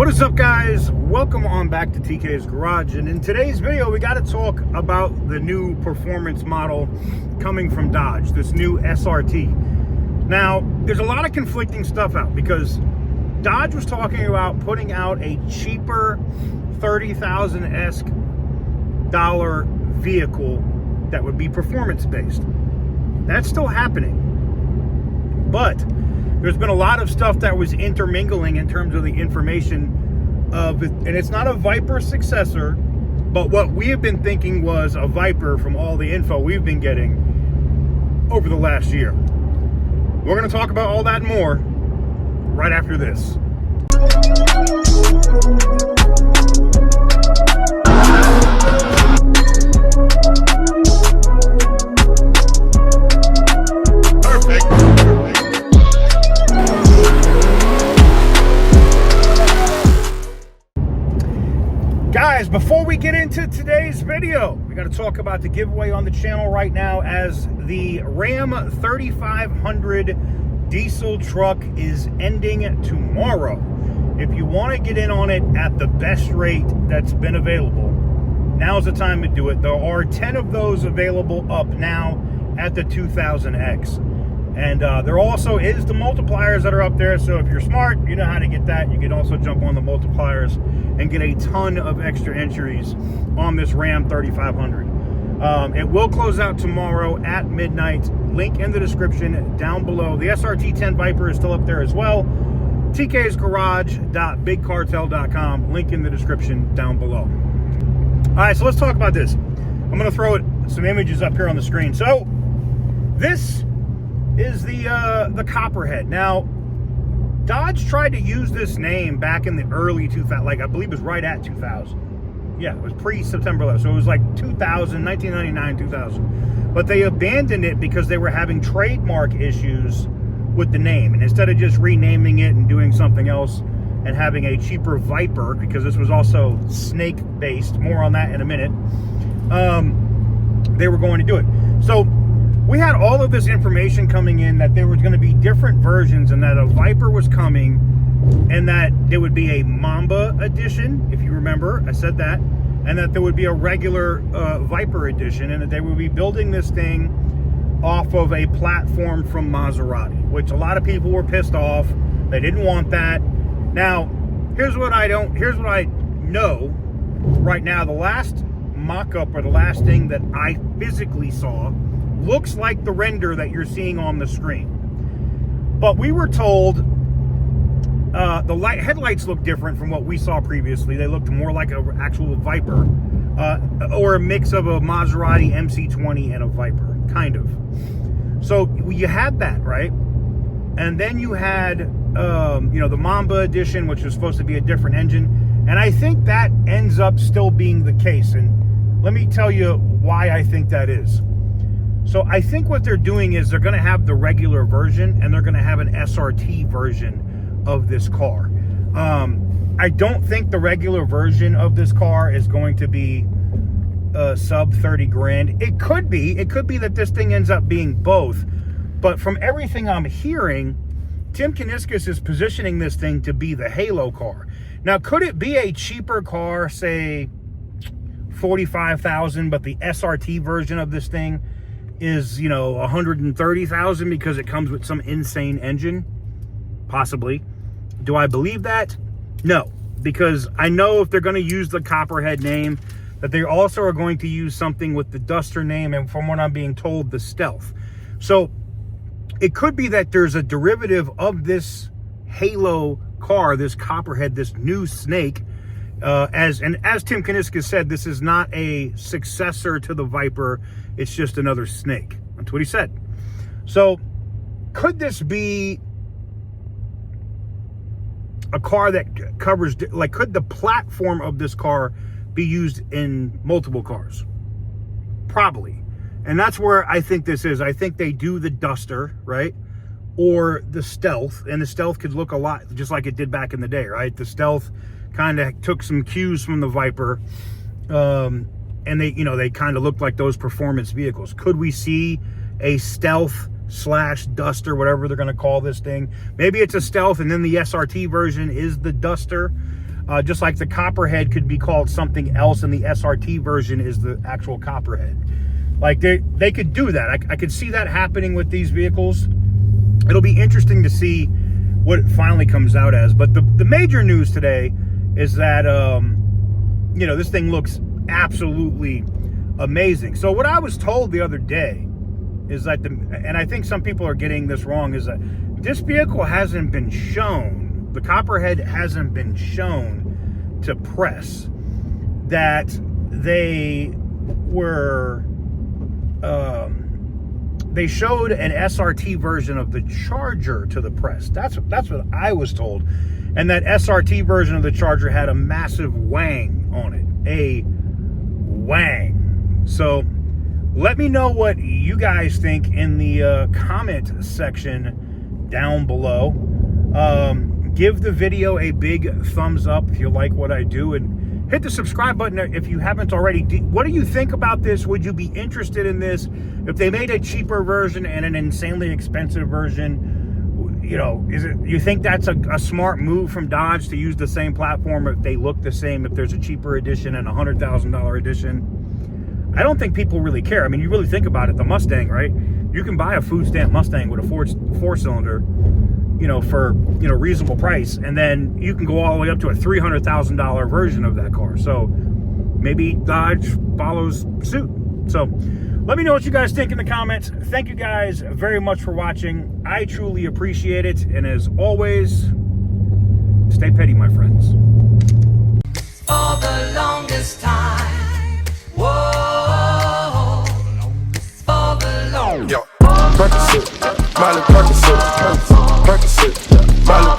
What is up, guys? Welcome on back to TK's Garage, and in today's video we got to talk about the new performance model coming from Dodge, this new SRT. Now there's a lot of conflicting stuff out because Dodge was talking about putting out a cheaper $30,000-esque vehicle that would be performance based. That's still happening, but there's been a lot of stuff that was intermingling in terms of the information of it, and it's not a Viper successor, but what we have been thinking was a Viper from all the info we've been getting over the last year. We're going to talk about all that and more right after this. Guys, before we get into today's video, we got to talk about the giveaway on the channel right now, as the Ram 3500 diesel truck is ending tomorrow. If you want to get in on it at the best rate that's been available, now's the time to do it. There are 10 of those available up now at the 2000X. And there also is the multipliers that are up there, so if you're smart, you know how to get that. You can also jump on the multipliers and get a ton of extra entries on this Ram 3500. It will close out tomorrow at midnight. Link in the description down below. The SRT 10 Viper is still up there as well. TK'sgarage.bigcartel.com. Link in the description down below. All right, so let's talk about this. I'm going to throw some images up here on the screen. So this is the Copperhead. Now, Dodge tried to use this name back in the early 2000s, like I believe it was right at 2000. Yeah, it was pre-September 11th, so it was like 2000, 1999, 2000. But they abandoned it because they were having trademark issues with the name. And instead of just renaming it and doing something else and having a cheaper Viper, because this was also snake-based, more on that in a minute, they were going to do it. So we had all of this information coming in that there was going to be different versions, and that a Viper was coming, and that there would be a Mamba edition, if you remember, I said that, and that there would be a regular Viper edition, and that they would be building this thing off of a platform from Maserati, which a lot of people were pissed off. They didn't want that. Now, here's what I know right now. The last mock-up, or the last thing that I physically saw, looks like the render that you're seeing on the screen. But we were told the headlights look different from what we saw previously. They looked more like an actual Viper, or a mix of a Maserati MC20 and a Viper, kind of. So you had that, right? And then you had the Mamba edition, which was supposed to be a different engine. And I think that ends up still being the case. And let me tell you why I think that is. So I think what they're doing is they're going to have the regular version, and they're going to have an SRT version of this car. I don't think the regular version of this car is going to be sub 30 grand. It could be that this thing ends up being both. But from everything I'm hearing, Tim Kuniskis is positioning this thing to be the Halo car. Now, could it be a cheaper car, say $45,000, but the SRT version of this thing is, $130,000 because it comes with some insane engine? Possibly. Do I believe that? No, because I know if they're going to use the Copperhead name, that they also are going to use something with the Duster name, and from what I'm being told, the Stealth. So it could be that there's a derivative of this Halo car, this Copperhead, this new snake. As Tim Kuniskis said, this is not a successor to the Viper. It's just another snake. That's what he said. So could this be a car that covers, like, could the platform of this car be used in multiple cars? Probably. And that's where I think this is. I think they do the Duster, right? Or the Stealth. And the Stealth could look a lot just like it did back in the day, right? The Stealth kind of took some cues from the Viper, and they kind of looked like those performance vehicles. Could we see a Stealth slash Duster, whatever they're going to call this thing? Maybe it's a Stealth, and then the SRT version is the Duster. Just like the Copperhead could be called something else, and the SRT version is the actual Copperhead. Like they could do that. I could see that happening with these vehicles. It'll be interesting to see what it finally comes out as. But the major news today is that you know, this thing looks absolutely amazing. So what I was told the other day is that and I think some people are getting this wrong, is that this vehicle hasn't been shown, the Copperhead hasn't been shown to press, that they were they showed an SRT version of the Charger to the press. That's what I was told. And that SRT version of the Charger had a massive wang on it. A wang. So let me know what you guys think in the comment section down below. Give the video a big thumbs up if you like what I do, and hit the subscribe button if you haven't already. What do you think about this? Would you be interested in this? If they made a cheaper version and an insanely expensive version, you know, you think that's a smart move from Dodge to use the same platform if they look the same, if there's a cheaper edition and a $100,000 edition? I don't think people really care. I mean, you really think about it, the Mustang, right? You can buy a food stamp Mustang with a four-cylinder, you know, for, you know, reasonable price, and then you can go all the way up to a $300,000 version of that car. So maybe Dodge follows suit. So let me know what you guys think in the comments. Thank you guys very much for watching. I truly appreciate it, and as always, stay petty, my friends. For the longest time, whoa, for the longest. Yo, Percocet, Miley Percocet, Percocet, Miley